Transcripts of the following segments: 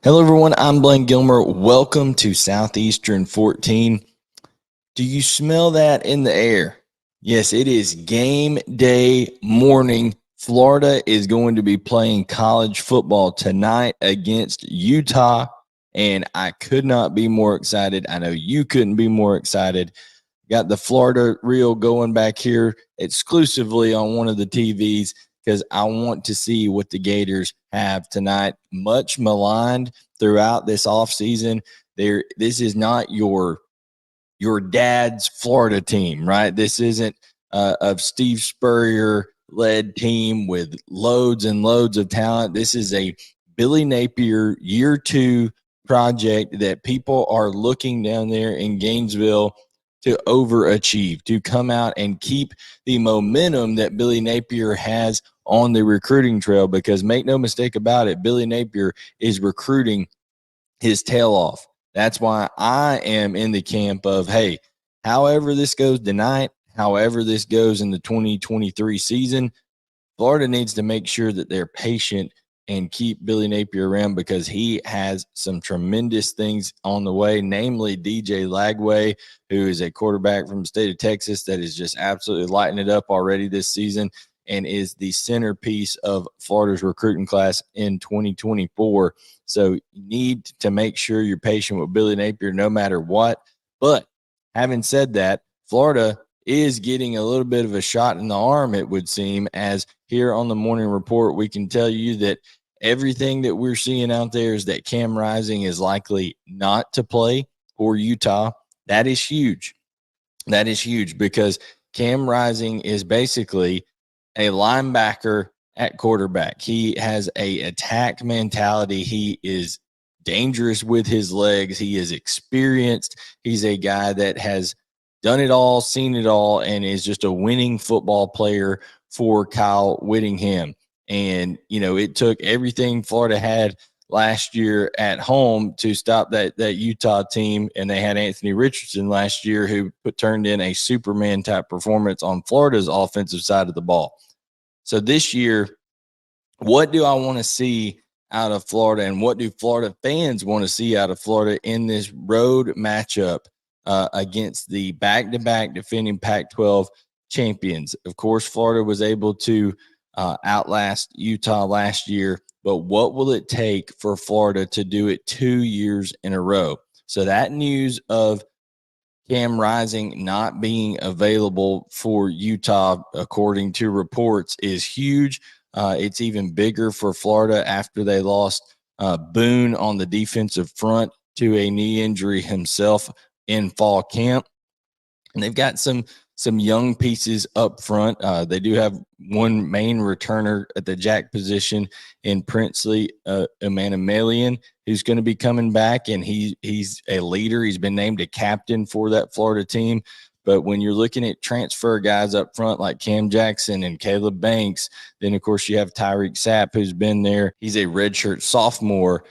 Hello, everyone. I'm Blayne Gilmer. Welcome to Southeastern 14. Do you smell that in the air? Yes, it is game day morning. Florida is going to be playing college football tonight against Utah, and I could not be more excited. I know you couldn't be more excited. Got the Florida reel going back here exclusively on one of the TVs because I want to see what the Gators have tonight. Much maligned throughout this offseason. This is not your dad's Florida team, right? This isn't a Steve Spurrier-led team with loads and loads of talent. This is a Billy Napier year 2 project that people are looking down there in Gainesville to overachieve, to come out and keep the momentum that Billy Napier has on the recruiting trail, because make no mistake about it, Billy Napier is recruiting his tail off. That's why I am in the camp of, hey, however this goes tonight, however this goes in the 2023 season, Florida needs to make sure that they're patient and keep Billy Napier around, because he has some tremendous things on the way, namely DJ Lagway, who is a quarterback from the state of Texas that is just absolutely lighting it up already this season and is the centerpiece of Florida's recruiting class in 2024. So you need to make sure you're patient with Billy Napier no matter what. But having said that, Florida is getting a little bit of a shot in the arm, it would seem, as here on the morning report, we can tell you that everything that we're seeing out there is that Cam Rising is likely not to play for Utah. That is huge. That is huge, because Cam Rising is basically a linebacker at quarterback. He has a attack mentality. He is dangerous with his legs. He is experienced. He's a guy that has done it all, seen it all, and is just a winning football player for Kyle Whittingham. And, you know, it took everything Florida had last year at home to stop that Utah team. And they had Anthony Richardson last year, who turned in a Superman type performance on Florida's offensive side of the ball. So this year, what do I want to see out of Florida, and what do Florida fans want to see out of Florida in this road matchup against the back-to-back defending Pac-12 champions? Of course, Florida was able to outlast Utah last year, but what will it take for Florida to do it 2 years in a row? So that news of Cam Rising not being available for Utah, according to reports, is huge. It's even bigger for Florida after they lost Boone on the defensive front to a knee injury himself in fall camp. And they've got some young pieces up front. They do have one main returner at the jack position in Princely Emmanuelian, who's going to be coming back, and he's a leader. He's been named a captain for that Florida team. But when you're looking at transfer guys up front like Cam Jackson and Caleb Banks, then, of course, you have Tyreek Sapp, who's been there. He's a redshirt sophomore.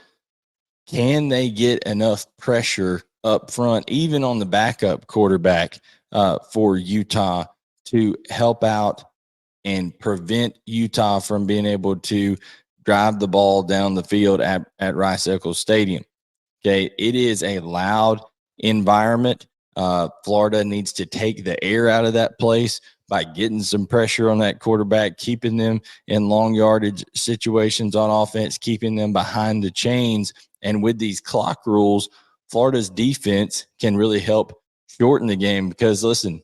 Can they get enough pressure up front, even on the backup quarterback, for Utah to help out and prevent Utah from being able to drive the ball down the field at Rice-Eccles Stadium? Okay, it is a loud environment. Florida needs to take the air out of that place by getting some pressure on that quarterback, keeping them in long yardage situations on offense, keeping them behind the chains. And with these clock rules, Florida's defense can really help shorten the game, because listen,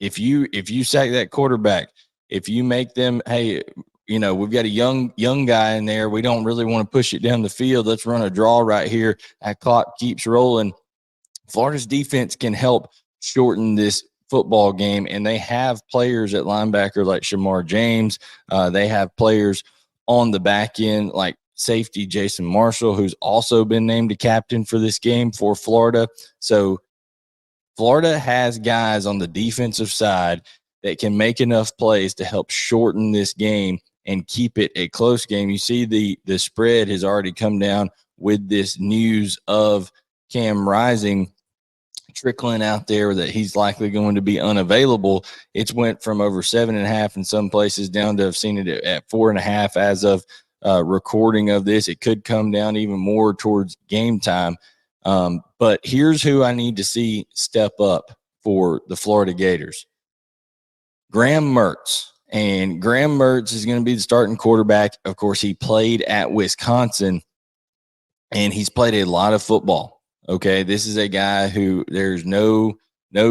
if you sack that quarterback, if you make them, hey, you know, we've got a young guy in there, we don't really want to push it down the field, let's run a draw right here, that clock keeps rolling. Florida's defense can help shorten this football game, and they have players at linebacker like Shamar James. They have players on the back end like safety Jason Marshall, who's also been named a captain for this game for Florida. So Florida has guys on the defensive side that can make enough plays to help shorten this game and keep it a close game. You see the spread has already come down with this news of Cam Rising trickling out there that he's likely going to be unavailable. It's went from over 7.5 in some places down to, I've seen it at 4.5 as of recording of this. It could come down even more towards game time. But here's who I need to see step up for the Florida Gators. Graham Mertz. And Graham Mertz is going to be the starting quarterback. Of course, he played at Wisconsin, and he's played a lot of football. Okay, this is a guy who there's no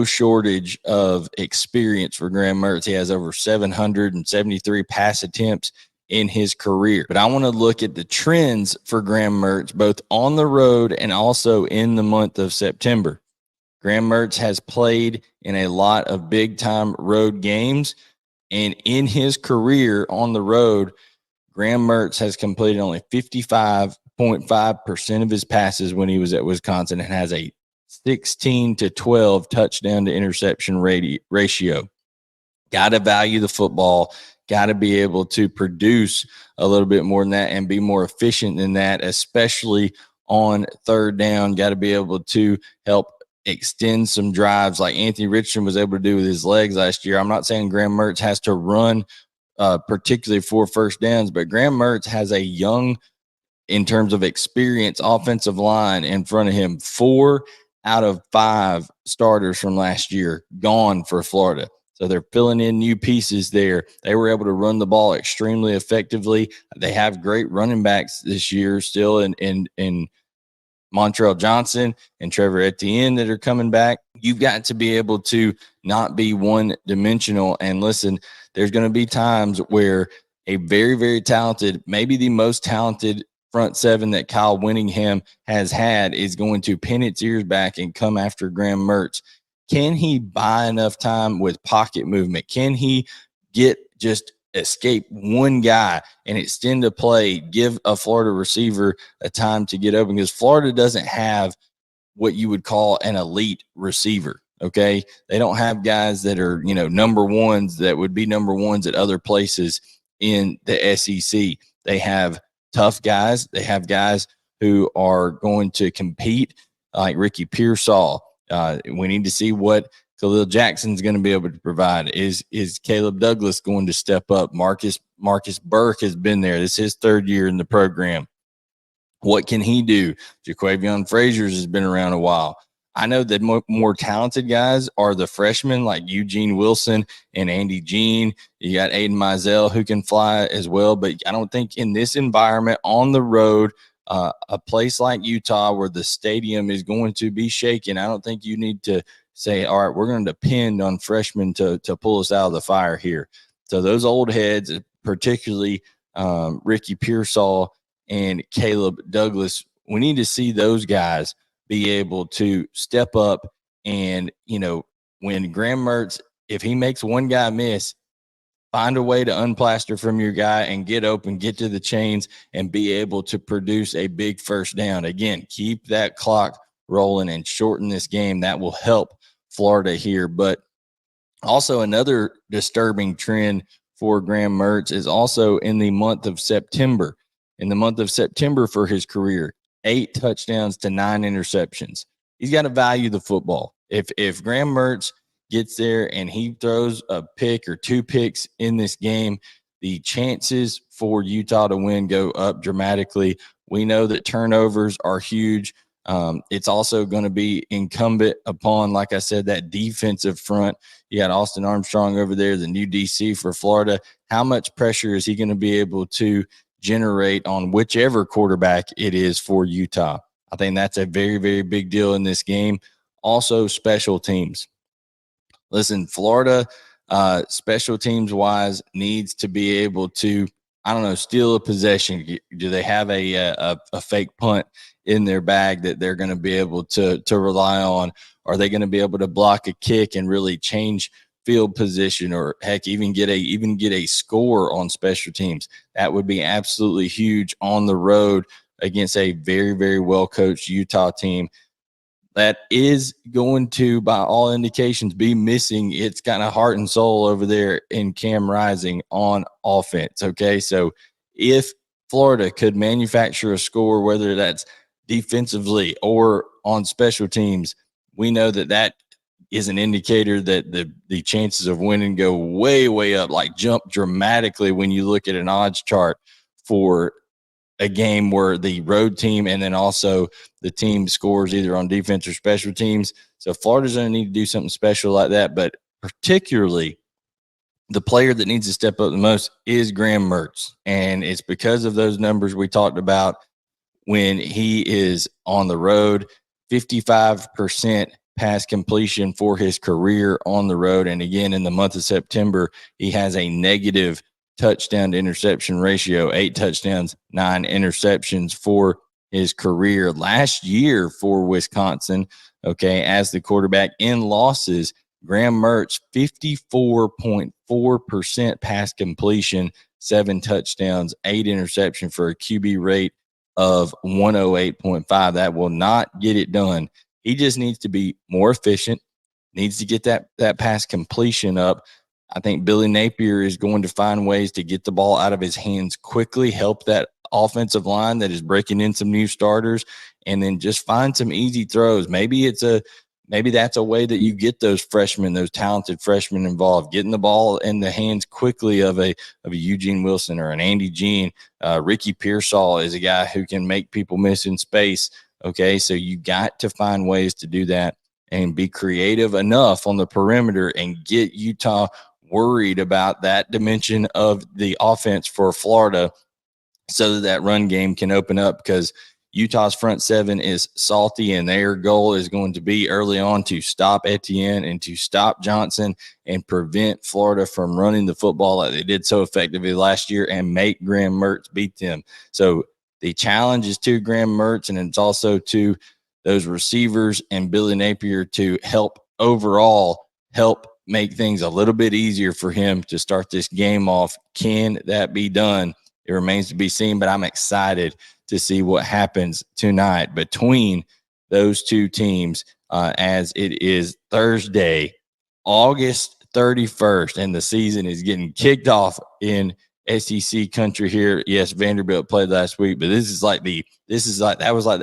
shortage of experience for Graham Mertz. He has over 773 pass attempts in his career. But I want to look at the trends for Graham Mertz, both on the road and also in the month of September. Graham Mertz has played in a lot of big-time road games, and in his career on the road, Graham Mertz has completed only 55.5% of his passes when he was at Wisconsin and has a 16-12 touchdown to interception ratio. Got to value the football, got to be able to produce a little bit more than that and be more efficient than that, especially on third down. Got to be able to help extend some drives like Anthony Richardson was able to do with his legs last year. I'm not saying Graham Mertz has to run particularly for first downs, but Graham Mertz has a young, in terms of experience, offensive line in front of him. 4 out of 5 starters from last year gone for Florida. So they're filling in new pieces there. They were able to run the ball extremely effectively. They have great running backs this year still in Montrell Johnson and Trevor Ettiene that are coming back. You've got to be able to not be one-dimensional. And listen, there's going to be times where a very, very talented, maybe the most talented front seven that Kyle Whittingham has had is going to pin its ears back and come after Graham Mertz. Can he buy enough time with pocket movement? Can he escape one guy and extend a play, give a Florida receiver a time to get open? Because Florida doesn't have what you would call an elite receiver. Okay. They don't have guys that are, number ones that would be number ones at other places in the SEC. They have tough guys. They have guys who are going to compete, like Ricky Pearsall. We need to see what Khalil Jackson's going to be able to provide. Is Caleb Douglas going to step up? Marcus Burke has been there. This is his third year in the program. What can he do? Jaquavion Fraziers has been around a while. I know that more talented guys are the freshmen like Eugene Wilson and Andy Jean. You got Aiden Mizell who can fly as well. But I don't think in this environment on the road, a place like Utah where the stadium is going to be shaken, I don't think you need to say, all right, we're going to depend on freshmen to pull us out of the fire here. So those old heads, particularly Ricky Pearsall and Caleb Douglas, we need to see those guys be able to step up. And, when Graham Mertz, if he makes one guy miss, find a way to unplaster from your guy and get open, get to the chains, and be able to produce a big first down. Again, keep that clock rolling and shorten this game. That will help Florida here. But also another disturbing trend for Graham Mertz is also in the month of September. In the month of September for his career, 8 touchdowns to 9 interceptions. He's got to value the football. If Graham Mertz gets there and he throws a pick or 2 picks in this game, the chances for Utah to win go up dramatically. We know that turnovers are huge. It's also going to be incumbent upon, like I said, that defensive front. You got Austin Armstrong over there, the new DC for Florida. How much pressure is he going to be able to generate on whichever quarterback it is for Utah? I think that's a very, very big deal in this game. Also, special teams. Listen, Florida, special teams wise, needs to be able to, steal a possession. Do they have a fake punt in their bag that they're going to be able to rely on? Are they going to be able to block a kick and really change field position, or heck, even get a score on special teams? That would be absolutely huge on the road against a very, very well coached Utah team that is going to, by all indications, be missing its kind of heart and soul over there in Cam Rising on offense. Okay, so if Florida could manufacture a score, whether that's defensively or on special teams, we know that is an indicator that the chances of winning go way, way up, like jump dramatically when you look at an odds chart for a game where the road team and then also the team scores either on defense or special teams. So Florida's going to need to do something special like that. But particularly the player that needs to step up the most is Graham Mertz. And it's because of those numbers we talked about when he is on the road, 55% pass completion for his career on the road. And again, in the month of September, he has a negative touchdown to interception ratio, 8 touchdowns, 9 interceptions for his career. Last year for Wisconsin, okay, as the quarterback in losses, Graham Mertz, 54.4% pass completion, 7 touchdowns, 8 interception for a QB rate of 108.5. That will not get it done. He just needs to be more efficient, needs to get that pass completion up. I think Billy Napier is going to find ways to get the ball out of his hands quickly, help that offensive line that is breaking in some new starters, and then just find some easy throws. Maybe that's a way that you get those freshmen, those talented freshmen involved, getting the ball in the hands quickly of a Eugene Wilson or an Andy Jean. Ricky Pearsall is a guy who can make people miss in space. Okay, so you got to find ways to do that and be creative enough on the perimeter and get Utah worried about that dimension of the offense for Florida so that run game can open up, because Utah's front seven is salty, and their goal is going to be early on to stop Ettiene and to stop Johnson and prevent Florida from running the football like they did so effectively last year and make Graham Mertz beat them. So the challenge is to Graham Mertz, and it's also to those receivers and Billy Napier to help make things a little bit easier for him to start this game off. Can that be done? It remains to be seen, but I'm excited to see what happens tonight between those two teams as it is Thursday, August 31st, and the season is getting kicked off in SEC country here. Yes, Vanderbilt played last week, but that was like the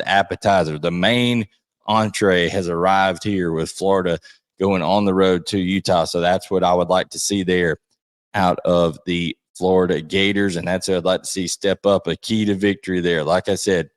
appetizer. The main entree has arrived here with Florida going on the road to Utah. So that's what I would like to see there out of the Florida Gators, and that's what I'd like to see step up, a key to victory there. Like I said,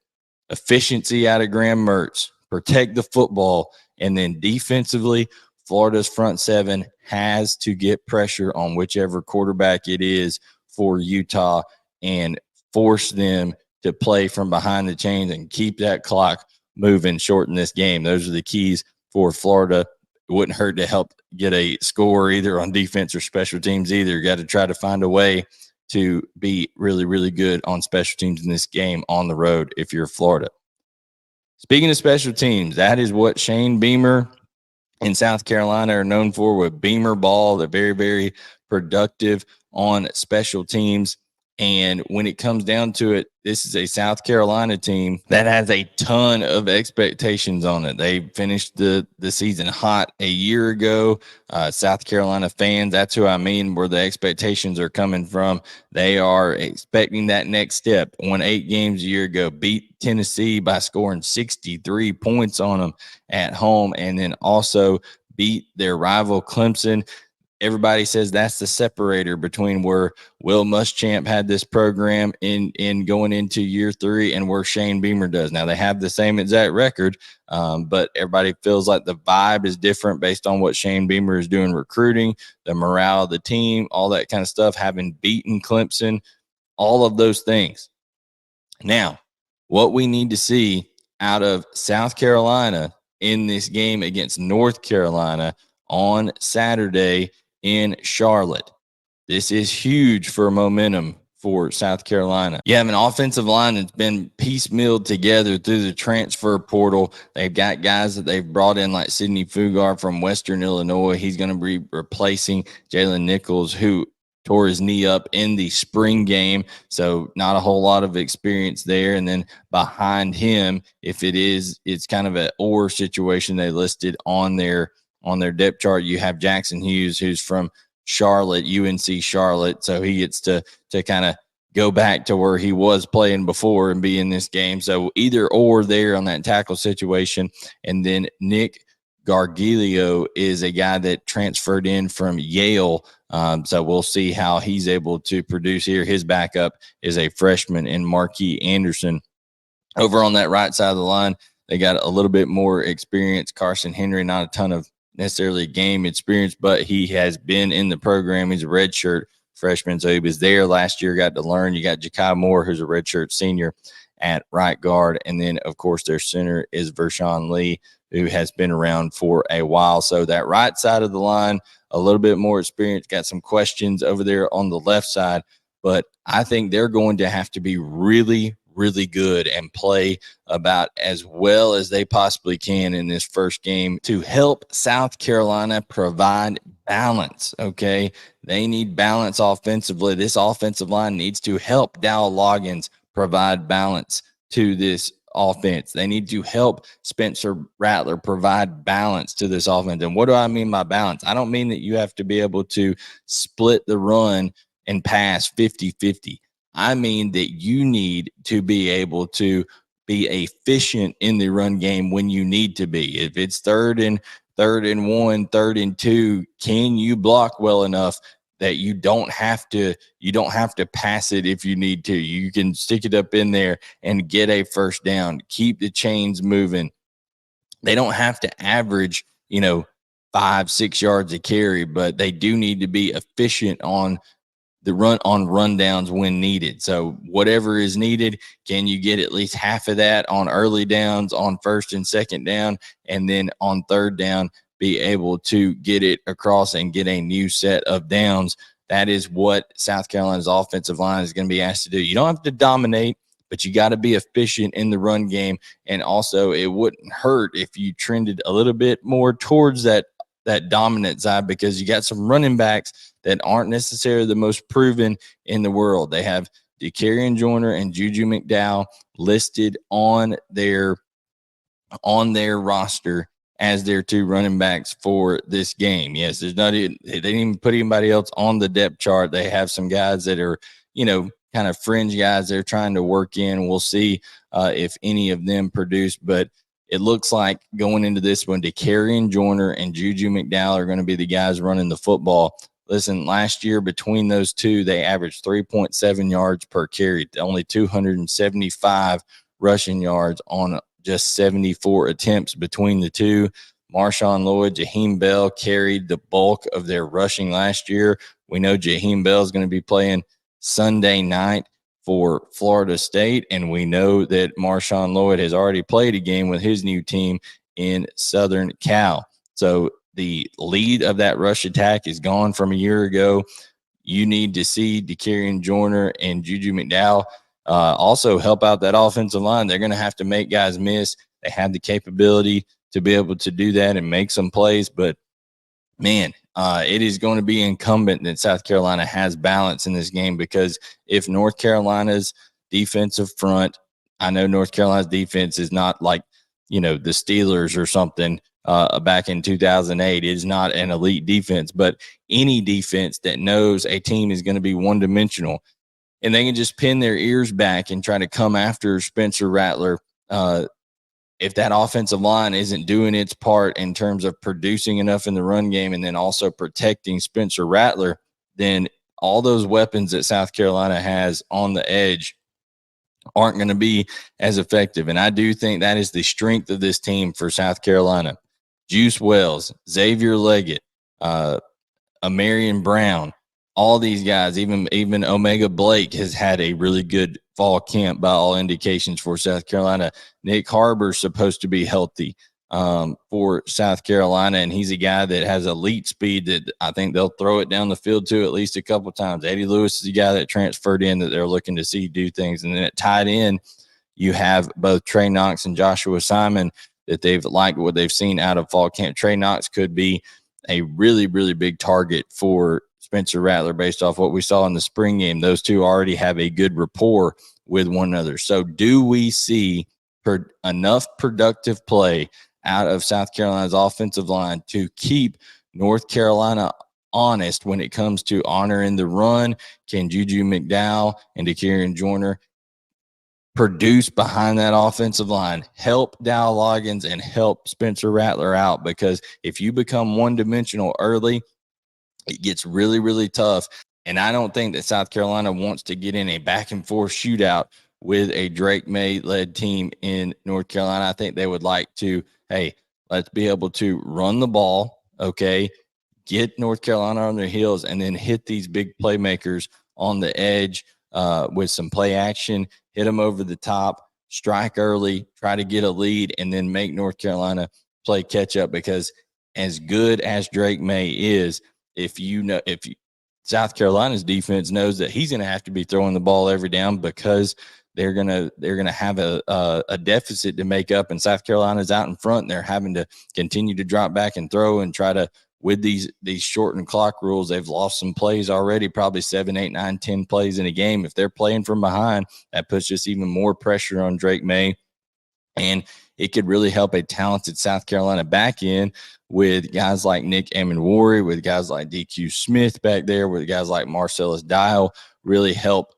efficiency out of Graham Mertz, protect the football, and then defensively, Florida's front seven has to get pressure on whichever quarterback it is for Utah and force them to play from behind the chains and keep that clock moving, shorten this game. Those are the keys for Florida. It wouldn't hurt to help get a score either on defense or special teams either. You got to try to find a way to be really, really good on special teams in this game on the road if you're Florida. Speaking of special teams, that is what Shane Beamer in South Carolina are known for, with Beamer ball. They're very, very productive on special teams. And when it comes down to it, this is a South Carolina team that has a ton of expectations on it. They finished the season hot a year ago. South Carolina fans, that's who I mean, where the expectations are coming from. They are expecting that next step. Won 8 games a year ago, beat Tennessee by scoring 63 points on them at home, and then also beat their rival Clemson. Everybody says that's the separator between where Will Muschamp had this program in going into year 3 and where Shane Beamer does. Now, they have the same exact record, but everybody feels like the vibe is different based on what Shane Beamer is doing recruiting, the morale of the team, all that kind of stuff, having beaten Clemson, all of those things. Now, what we need to see out of South Carolina in this game against North Carolina on Saturday in Charlotte. This is huge for momentum for South Carolina. You have an offensive line that's been piecemealed together through the transfer portal. They've got guys that they've brought in like Sidney Fugar from Western Illinois. He's going to be replacing Jalen Nichols, who tore his knee up in the spring game. So not a whole lot of experience there. And then behind him, it's kind of an or situation they listed on their depth chart. You have Jackson Hughes, who's from Charlotte, UNC Charlotte. So he gets to kind of go back to where he was playing before and be in this game. So either or there on that tackle situation. And then Nyck Gargiulo is a guy that transferred in from Yale. So we'll see how he's able to produce here. His backup is a freshman in Marquis Anderson. Over on that right side of the line, they got a little bit more experience. Carson Henry, not a ton of necessarily game experience, but he has been in the program. He's a redshirt freshman, so he was there last year, got to learn. You got Ja'Kai Moore, who's a redshirt senior at right guard. And then, of course, their center is Vershawn Lee, who has been around for a while. So that right side of the line, a little bit more experience, got some questions over there on the left side. But I think they're going to have to be really, really good and play about as well as they possibly can in this first game to help South Carolina provide balance. Okay. They need balance offensively. This offensive line needs to help Dowell Loggains provide balance to this offense. They need to help Spencer Rattler provide balance to this offense. And what do I mean by balance? I don't mean that you have to be able to split the run and pass 50-50. I mean that you need to be able to be efficient in the run game when you need to be. If it's third and 1, 3rd and 2, can you block well enough that you don't have to pass it if you need to? You can stick it up in there and get a first down. Keep the chains moving. They don't have to average, 5-6 yards a carry, but they do need to be efficient on the rundowns when needed. So whatever is needed, can you get at least half of that on early downs, on first and second down, and then on third down, be able to get it across and get a new set of downs? That is what South Carolina's offensive line is going to be asked to do. You don't have to dominate, but you got to be efficient in the run game. And also, it wouldn't hurt if you trended a little bit more towards that dominant side, because you got some running backs that aren't necessarily the most proven in the world. They have Dakereyon, Joyner, and Juju McDowell listed on their roster as their 2 running backs for this game. Yes, they didn't even put anybody else on the depth chart. They have some guys that are, kind of fringe guys they're trying to work in. We'll see if any of them produce, but it looks like going into this one, Dakereyon, Joyner, and Juju McDowell are going to be the guys running the football. Listen, last year between those two, they averaged 3.7 yards per carry, only 275 rushing yards on just 74 attempts between the two. Marshawn Lloyd, Jaheim Bell carried the bulk of their rushing last year. We know Jaheim Bell is going to be playing Sunday night for Florida State, and we know that Marshawn Lloyd has already played a game with his new team in Southern Cal. So the lead of that rush attack is gone from a year ago. You need to see Dakereyon, Joyner, and Juju McDowell also help out that offensive line. They're going to have to make guys miss. They have the capability to be able to do that and make some plays, but man, it is going to be incumbent that South Carolina has balance in this game, because if North Carolina's defensive front, I know North Carolina's defense is not like, the Steelers or something back in 2008. It is not an elite defense, but any defense that knows a team is going to be one-dimensional and they can just pin their ears back and try to come after Spencer Rattler, if that offensive line isn't doing its part in terms of producing enough in the run game and then also protecting Spencer Rattler, then all those weapons that South Carolina has on the edge aren't going to be as effective. And I do think that is the strength of this team for South Carolina. Juice Wells, Xavier Leggette, Ahmarean Brown, all these guys, even Omega Blake has had a really good fall camp by all indications for South Carolina. Nyck Harbor is supposed to be healthy for South Carolina, and he's a guy that has elite speed that I think they'll throw it down the field to at least a couple times. Eddie Lewis is a guy that transferred in that they're looking to see do things. And then at tight end, you have both Trey Knox and Joshua Simon that they've liked what they've seen out of fall camp. Trey Knox could be a really, really big target for Spencer Rattler based off what we saw in the spring game. Those two already have a good rapport with one another. So do we see enough productive play out of South Carolina's offensive line to keep North Carolina honest when it comes to honoring the run? Can Juju McDowell and Dakereyon Joyner produce behind that offensive line, help Dowell Loggains and help Spencer Rattler out, because if you become one-dimensional early, it gets really, really tough. And I don't think that South Carolina wants to get in a back-and-forth shootout with a Drake May-led team in North Carolina. I think they would like to, hey, let's be able to run the ball, okay, get North Carolina on their heels, and then hit these big playmakers on the edge with some play action, hit them over the top, strike early, try to get a lead, and then make North Carolina play catch up. Because as good as Drake May is, if South Carolina's defense knows that he's going to have to be throwing the ball every down, because they're gonna have a deficit to make up, and South Carolina's out in front, and they're having to continue to drop back and throw and try to, with these shortened clock rules, they've lost some plays already, probably 7, 8, 9, 10 plays in a game. If they're playing from behind, that puts just even more pressure on Drake May. And it could really help a talented South Carolina back end with guys like Nick Amon-Wari, with guys like DQ Smith back there, with guys like Marcellus Dial, really help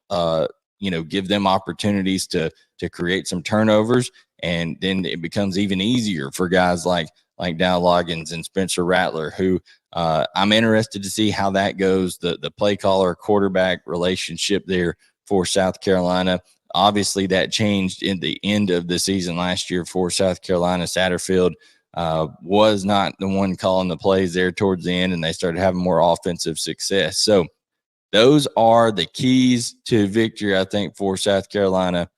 give them opportunities to create some turnovers. And then it becomes even easier for guys like Dowell Loggains and Spencer Rattler, who I'm interested to see how that goes, the play caller quarterback relationship there for South Carolina. Obviously, that changed in the end of the season last year for South Carolina. Satterfield was not the one calling the plays there towards the end, and they started having more offensive success. So those are the keys to victory, I think, for South Carolina.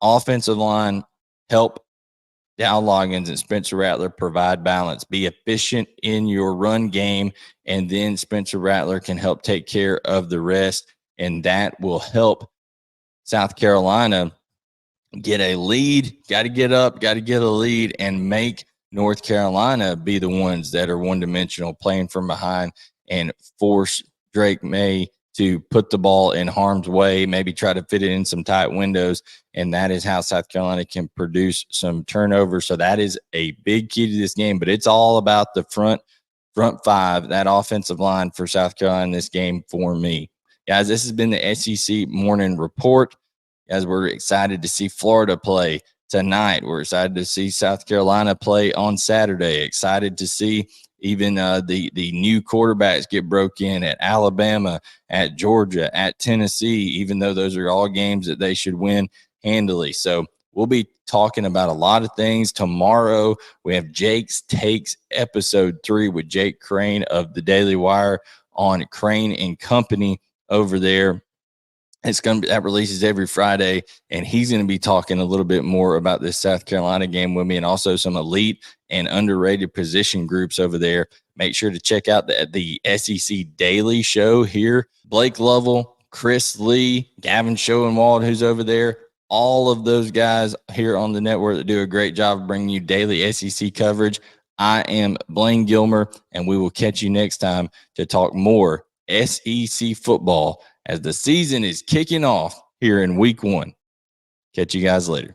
Offensive line, help Dowell Loggains and Spencer Rattler provide balance. Be efficient in your run game, and then Spencer Rattler can help take care of the rest, and that will help South Carolina get a lead. Got to get up, got to get a lead, and make North Carolina be the ones that are one-dimensional, playing from behind, and force Drake May to put the ball in harm's way, maybe try to fit it in some tight windows, and that is how South Carolina can produce some turnovers. So that is a big key to this game, but it's all about the front five, that offensive line for South Carolina in this game for me. Guys, this has been the SEC Morning Report. Guys, we're excited to see Florida play tonight. We're excited to see South Carolina play on Saturday. Excited to see even the new quarterbacks get broke in at Alabama, at Georgia, at Tennessee, even though those are all games that they should win handily. So we'll be talking about a lot of things. Tomorrow, we have Jake's Takes episode 3 with Jake Crane of the Daily Wire on Crane and Company over there. That releases every Friday, and he's going to be talking a little bit more about this South Carolina game with me, and also some elite and underrated position groups over there. Make sure to check out the SEC Daily Show here. Blake Lovell, Chris Lee, Gavin Schoenwald, who's over there. All of those guys here on the network that do a great job of bringing you daily SEC coverage. I am Blayne Gilmer, and we will catch you next time to talk more SEC football as the season is kicking off here in week 1. Catch you guys later.